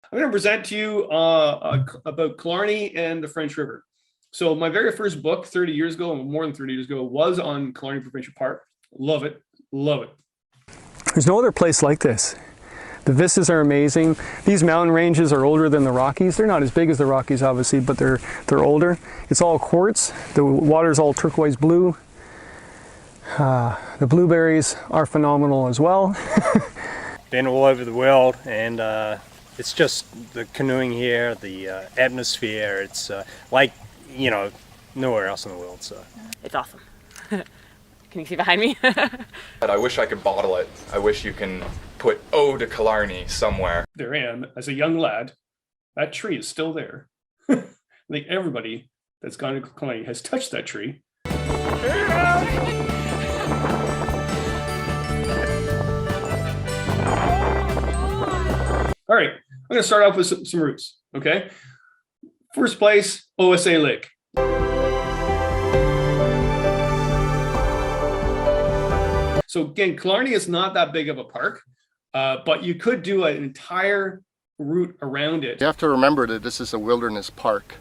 I'm going to present to you about Killarney and the French River. So my very first book 30 years ago, more than 30 years ago, was on Killarney Provincial Park. Love it. Love it. There's no other place like this. The vistas are amazing. These mountain ranges are older than the Rockies. They're not as big as the Rockies, obviously, but they're older. It's all quartz. The water's all turquoise blue. The blueberries are phenomenal as well. Been all over the world, and it's just the canoeing here, the atmosphere. It's like, you know, nowhere else in the world. So it's awesome. Can you see behind me? But I wish I could bottle it. I wish you can put "Ode to Killarney" somewhere. There I am as a young lad. That tree is still there. I think everybody that's gone to Killarney has touched that tree. All right, I'm going to start off with some routes, okay? First place, OSA Lake. So again, Killarney is not that big of a park, but you could do an entire route around it. You have to remember that this is a wilderness park.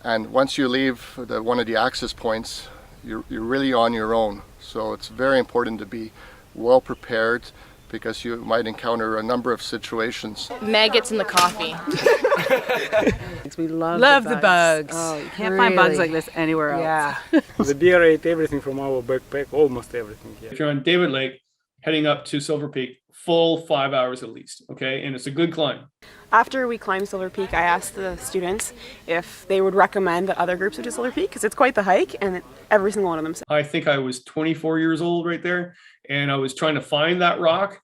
And once you leave one of the access points, you're really on your own. So it's very important to be well prepared, because you might encounter a number of situations. Maggots in the coffee. We love the bugs. Oh, you can't find bugs like this anywhere else. yeah, the deer ate everything from our backpack, almost everything. Yeah. If you're on David Lake, heading up to Silver Peak, full 5 hours at least, okay? And it's a good climb. After we climbed Silver Peak, I asked the students if they would recommend that other groups would do Silver Peak, because it's quite the hike, and every single one of them said. I think I was 24 years old right there, and I was trying to find that rock,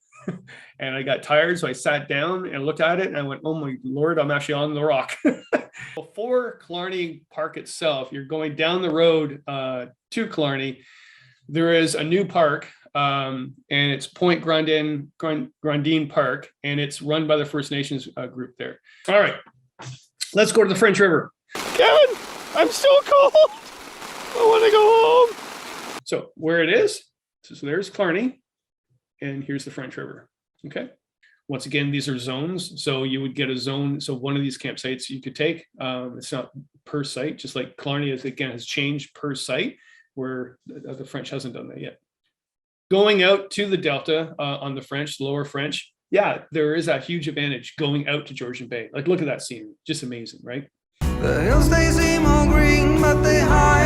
and I got tired, so I sat down and looked at it, and I went, oh my Lord, I'm actually on the rock. Before Killarney Park itself, you're going down the road to Killarney, there is a new park, and it's Point Grondine Park, and it's run by the First Nations group there. All right, let's go to the French River. Kevin, I'm so cold. I want to go home. So where it is, so there's Killarney, and here's the French River. Okay. Once again, these are zones. So you would get a zone. So one of these campsites you could take. It's not per site, just like Killarney has changed per site, where the French hasn't done that yet. Going out to the Delta on the French, lower French, yeah, there is a huge advantage going out to Georgian Bay. Like, look at that scenery, just amazing, right? The hills, they seem all green, but they hide